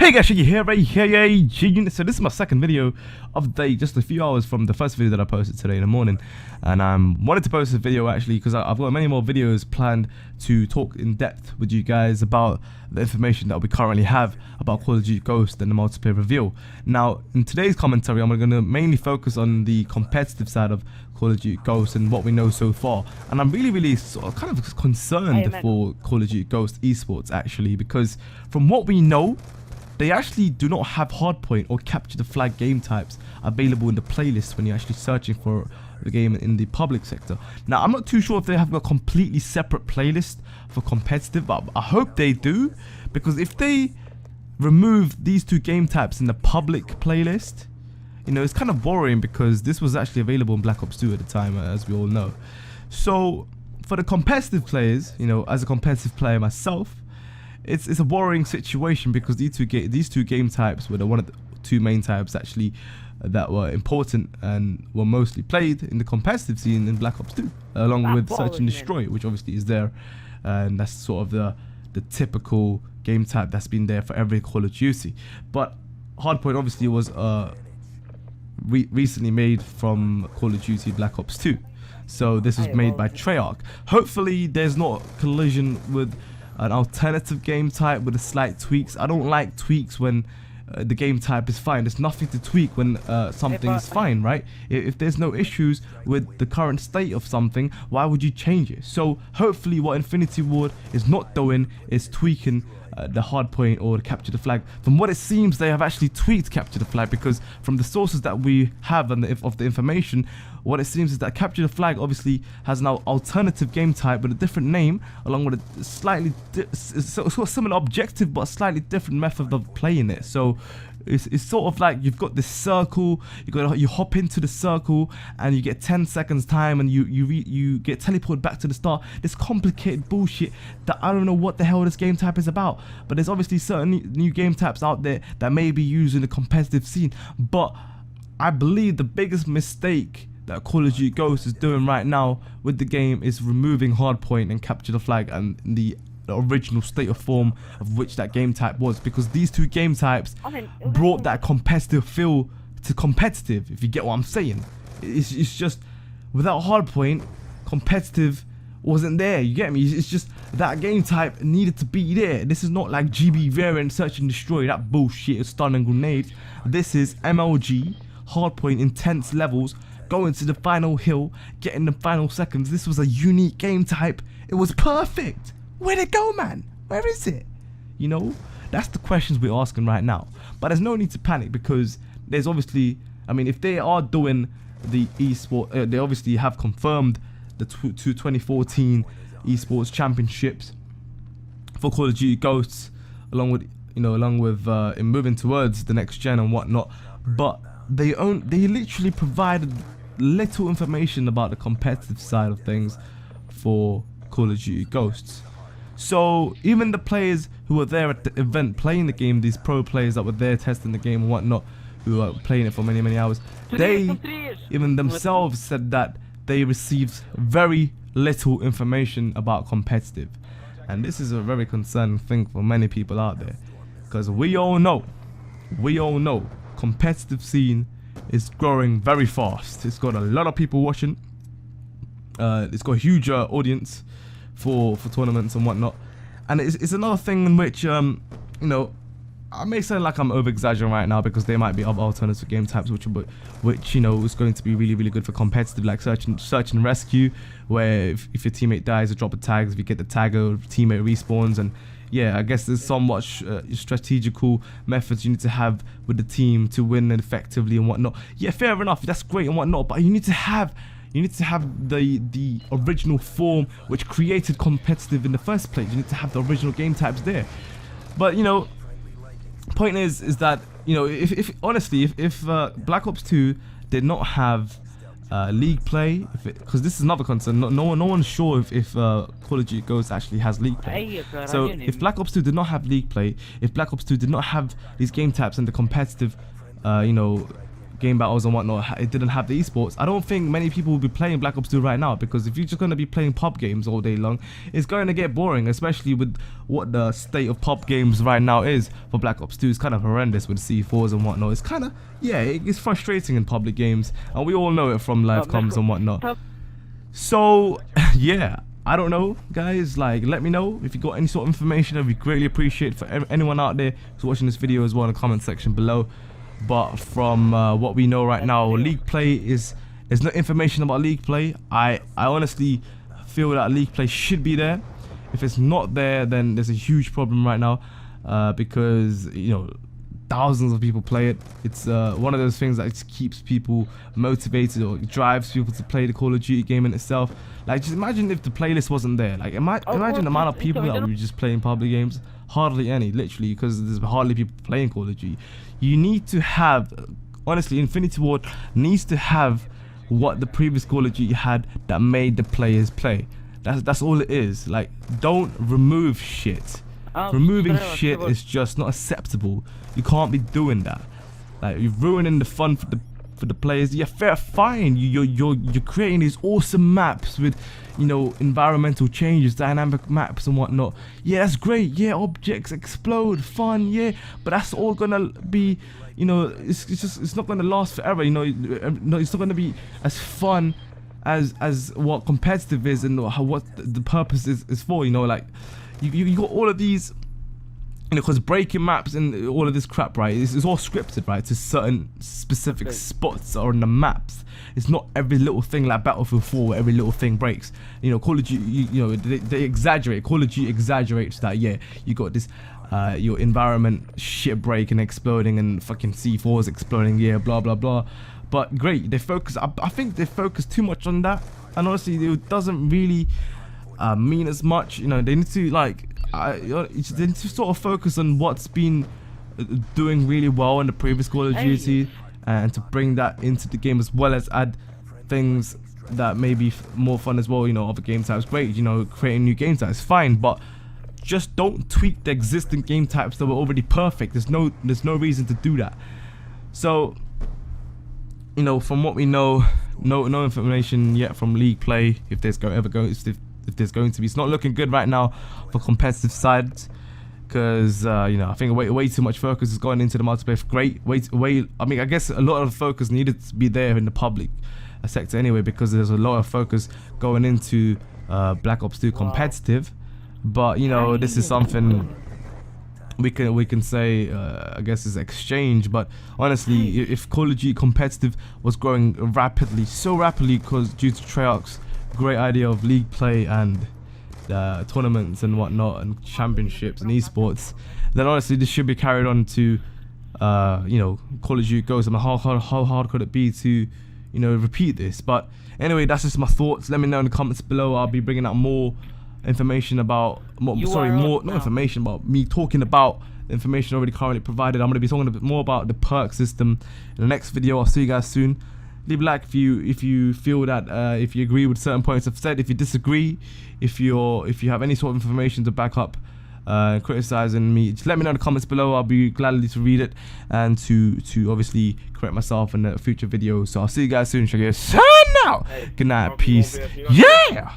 Hey guys, you here, right here, so this is my second video of the day, just a few hours from the first video that I posted today in the morning. And I wanted to post a video actually because I've got many more videos planned to talk in depth with you guys about the information that we currently have about Call of Duty Ghost and the multiplayer reveal. Now, in today's commentary, I'm going to mainly focus on the competitive side of Call of Duty Ghost and what we know so far. And I'm really sort of kind of concerned for Call of Duty Ghost esports actually, because from what we know, they actually do not have hardpoint or capture the flag game types available in the playlist when you're actually searching for the game in the public sector. Now, I'm not too sure if they have a completely separate playlist for competitive, but I hope they do, because if they remove these two game types in the public playlist, you know, it's kind of worrying because this was actually available in Black Ops 2 at the time, as we all know. So for the competitive players, you know, as a competitive player myself, it's a worrying situation because these two game types were one of the two main types actually that were important and were mostly played in the competitive scene in Black Ops 2, along with Search and Destroy, which obviously is there, and that's sort of the typical game type that's been there for every Call of Duty. But hardpoint obviously was recently made from Call of Duty Black Ops 2, so this was made by Treyarch. Hopefully there's not collision with an alternative game type with a slight tweaks. I don't like tweaks when the game type is fine. There's nothing to tweak when something is fine, right? If there's no issues with the current state of something, why would you change it? So hopefully what Infinity Ward is not doing is tweaking the hardpoint or the capture the flag. From what it seems, they have actually tweaked capture the flag, because from the sources that we have and of the information, what it seems is that capture the flag obviously has an alternative game type with a different name, along with a slightly similar objective but a slightly different method of playing it. So it's sort of like you've got this circle, you hop into the circle and you get 10 seconds time and you get teleported back to the start. This complicated bullshit that I don't know what the hell this game type is about. But there's obviously certain new game types out there that may be used in the competitive scene. But I believe the biggest mistake that Call of Duty Ghost is doing right now with the game is removing hardpoint and capture the flag and the original state of form of which that game type was, because these two game types brought that competitive feel to competitive, if you get what I'm saying. It's just without hardpoint, competitive wasn't there, you get me? It's just that game type needed to be there. This is not like GB variant Search and Destroy, that bullshit of stun and grenades. This is MLG, hardpoint, intense levels, going to the final hill, getting the final seconds. This was a unique game type. It was perfect. Where'd it go, man? Where is it? You know, that's the questions we're asking right now. But there's no need to panic, because there's obviously, I mean, if they are doing the esports, they obviously have confirmed the 2014 esports championships for Call of Duty Ghosts, along with in moving towards the next gen and whatnot. But they literally provided little information about the competitive side of things for Call of Duty Ghosts. So even the players who were there at the event playing the game, these pro players that were there testing the game and whatnot, who are playing it for many hours, they even themselves said that they received very little information about competitive. And this is a very concerning thing for many people out there, because we all know competitive scene is growing very fast. It's got a lot of people watching. It's got a huge audience for tournaments and whatnot, and it's another thing in which you know, I may sound like I'm over exaggerating right now, because there might be other alternative game types which you know is going to be really good for competitive, like search and rescue, where if your teammate dies, you drop a tag. If you get the tag, your teammate respawns. And yeah, I guess there's somewhat strategical methods you need to have with the team to win effectively and whatnot. Yeah, fair enough, that's great and whatnot, but you need to have the original form which created competitive in the first place. You need to have the original game types there. But you know, point is that, you know, if honestly, if Black Ops 2 did not have league play, because this is another concern, no one's sure if Call of Duty Ghost actually has league play. So if Black Ops 2 did not have league play, if Black Ops 2 did not have these game types and the competitive you know, game battles and whatnot, it didn't have the esports, I don't think many people would be playing Black Ops 2 right now, because if you're just going to be playing pub games all day long, it's going to get boring, especially with what the state of pub games right now is for Black Ops 2. It's kind of horrendous with C4s and whatnot. It's kind of, yeah, it's frustrating in public games, and we all know it from live comms and whatnot. So yeah, I don't know, guys, like, let me know if you got any sort of information. I'd be greatly appreciated for anyone out there who's watching this video as well in the comment section below. But from what we know right now, League Play there's no information about League Play. I honestly feel that League Play should be there. If it's not there, then there's a huge problem right now, because, you know, thousands of people play it. It's one of those things that just keeps people motivated, or drives people to play the Call of Duty game in itself. Like, just imagine if the playlist wasn't there. Like, imagine the amount of people that would be just playing public games. Hardly any, literally, because there's hardly people playing Call of Duty. You need to have, honestly, Infinity Ward needs to have what the previous Call of Duty had that made the players play. That's all it is. Like, don't remove shit. Removing shit is just not acceptable. You can't be doing that. Like, you're ruining the fun for the players. Yeah, fair, fine. You're creating these awesome maps with, you know, environmental changes, dynamic maps and whatnot. Yeah, that's great. Yeah, objects explode, fun. Yeah, but that's all gonna be, you know, it's not gonna last forever. You know, it's not gonna be as fun as what competitive is, and what the purpose is for. You know, like, you got all of these, you know, because breaking maps and all of this crap, right, it's all scripted, right, to certain specific spots on the maps. It's not every little thing like Battlefield 4 where every little thing breaks. You know, Call of Duty, you know, they exaggerate. Call of Duty exaggerates that. Yeah, you got this, your environment shit breaking, exploding, and fucking C4s exploding. Yeah, blah blah blah. But great, they focus. I think they focus too much on that, and honestly, it doesn't really mean as much. You know, they need to, like, they need to sort of focus on what's been doing really well in the previous Call of Duty, and to bring that into the game, as well as add things that may be more fun as well. You know, other game types, great. You know, creating new game types, fine, but just don't tweak the existing game types that were already perfect. There's no reason to do that. So, you know, from what we know, no information yet from League Play if there's going to be. It's not looking good right now for competitive sides, because you know, I think way too much focus is going into the multiplayer. Great, I mean, I guess a lot of focus needed to be there in the public sector anyway, because there's a lot of focus going into Black Ops 2 competitive. But, you know, this is something we can say, I guess, is exchange. But honestly, if Call of Duty competitive was growing rapidly, so rapidly, because due to Treyarch's great idea of League Play and tournaments and whatnot, and championships and esports, then honestly this should be carried on to, you know, Call of Duty goes. I mean, how hard could it be to, you know, repeat this? But anyway, that's just my thoughts. Let me know in the comments below. I'll be bringing out more information about, not information, but me talking about the information already currently provided. I'm going to be talking a bit more about the perk system in the next video. I'll see you guys soon. Leave a like if you feel that, if you agree with certain points I've said. If you disagree, if you have any sort of information to back up criticizing me, just let me know in the comments below. I'll be gladly to read it and to obviously correct myself in a future video. So I'll see you guys soon. Sign out. Good night. Peace. Yeah.